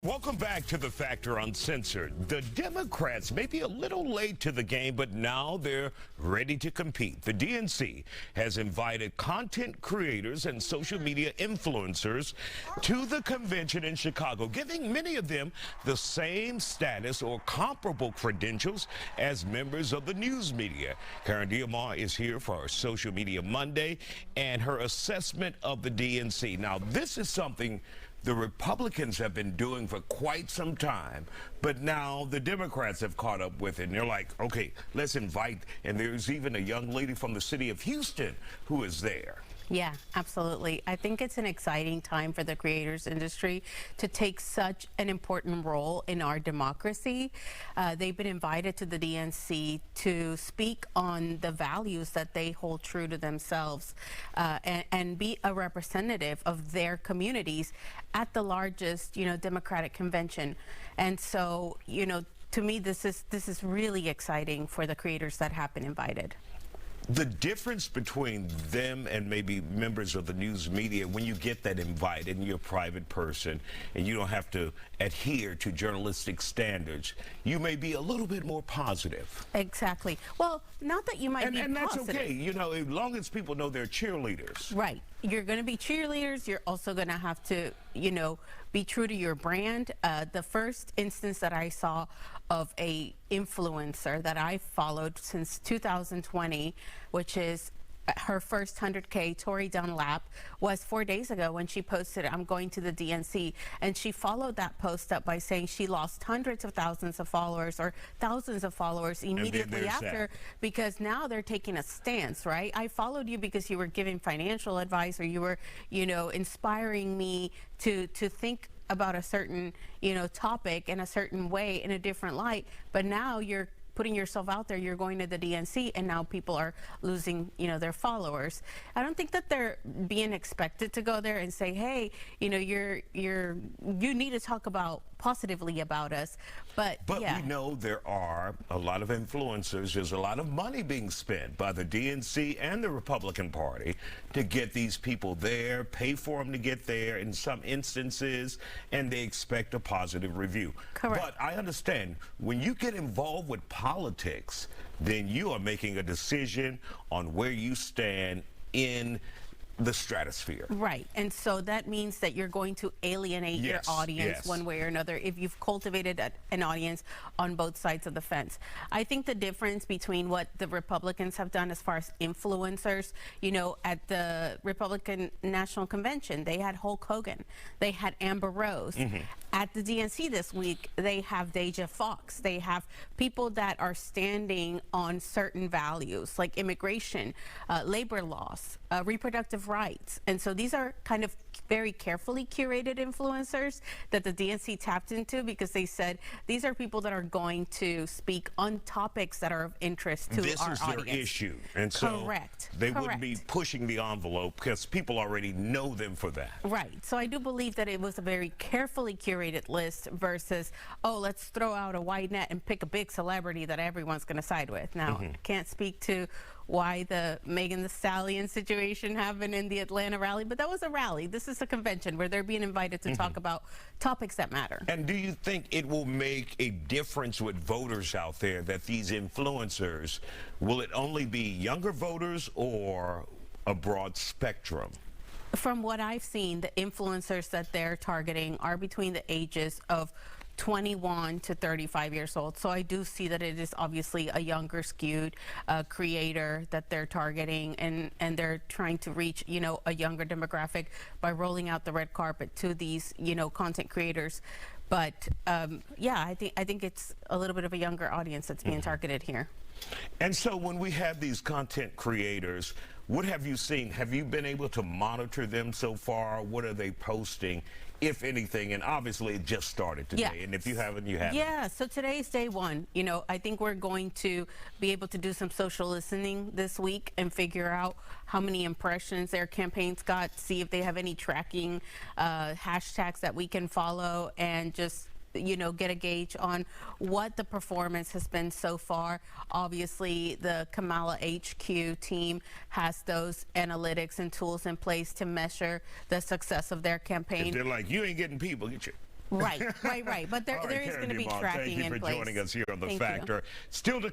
Welcome back to The Factor Uncensored. The Democrats may be a little late to the game, but now they're ready to compete. The DNC has invited content creators and social media influencers to the convention in Chicago, giving many of them the same status or comparable credentials as members of the news media. Karen Diamant is here for our Social Media Monday and her assessment of the DNC. Now, this is something the Republicans have been doing for quite some time, but now the Democrats have caught up with it, and they're like, okay, let's invite, and there's even a young lady from the city of Houston who is there. Yeah, absolutely. I think it's an exciting time for the creators industry to take such an important role in our democracy. They've been invited to the DNC to speak on the values that they hold true to themselves and be a representative of their communities at the largest, Democratic convention. And so, to me, this is really exciting for the creators that have been invited. The difference between them and maybe members of the news media, when you get that invite and you're a private person and you don't have to adhere to journalistic standards, you may be a little bit more positive. Exactly. Well, not that you might be and that's positive. okay, as long as people know they're cheerleaders. Right. You're going to be cheerleaders. You're also going to have to, be true to your brand. The first instance that I saw of a influencer that I followed since 2020, which is her first 100K, Tori Dunlap, was 4 days ago when she posted, "I'm going to the DNC." And she followed that post up by saying she lost hundreds of thousands of followers or thousands of followers immediately after, because now they're taking a stance, right? I followed you because you were giving financial advice, or you were, inspiring me to think about a certain, topic in a certain way, in a different light. But now you're putting yourself out there, you're going to the DNC, and now people are losing, their followers. I don't think that they're being expected to go there and say, hey, you need to talk positively about us. But yeah. We know there are a lot of influencers. There's a lot of money being spent by the DNC and the Republican Party to get these people there, pay for them to get there in some instances, and they expect a positive review. Correct. But I understand when you get involved with politics, then you are making a decision on where you stand in the stratosphere. Right. And so that means that you're going to alienate your audience one way or another if you've cultivated an audience on both sides of the fence. I think the difference between what the Republicans have done as far as influencers, at the Republican National Convention, they had Hulk Hogan, they had Amber Rose. At the DNC this week, they have Deja Fox. They have people that are standing on certain values like immigration, labor laws, reproductive rights. And so these are kind of very carefully curated influencers that the DNC tapped into, because they said these are people that are going to speak on topics that are of interest to our audience. This is their issue. And so they wouldn't be pushing the envelope because people already know them for that. Right. So I do believe that it was a very carefully curated list versus, oh, let's throw out a wide net and pick a big celebrity that everyone's going to side with. Now, I can't speak to why the Megan Thee Stallion situation happened in the Atlanta rally, but that was a rally. This is a convention where they're being invited to talk about topics that matter. And do you think it will make a difference with voters out there that these influencers, will it only be younger voters or a broad spectrum? From what I've seen, the influencers that they're targeting are between the ages of 21 to 35 years old. So I do see that it is obviously a younger skewed creator that they're targeting, and they're trying to reach, a younger demographic by rolling out the red carpet to these, content creators. But yeah, I think it's a little bit of a younger audience that's being targeted here. And so when we have these content creators, what have you seen? Have you been able to monitor them so far? What are they posting, if anything? And obviously it just started today. And if you haven't, you haven't. Yeah, so today's day one. I think we're going to be able to do some social listening this week and figure out how many impressions their campaigns got, see if they have any tracking hashtags that we can follow, and just get a gauge on what the performance has been so far. Obviously, the Kamala HQ team has those analytics and tools in place to measure the success of their campaign. If they're like, you ain't getting people, get you. Right. But there All right, is Karen going to be Dumont, tracking in place. Thank you for joining us here on The Thank you. Factor. Still to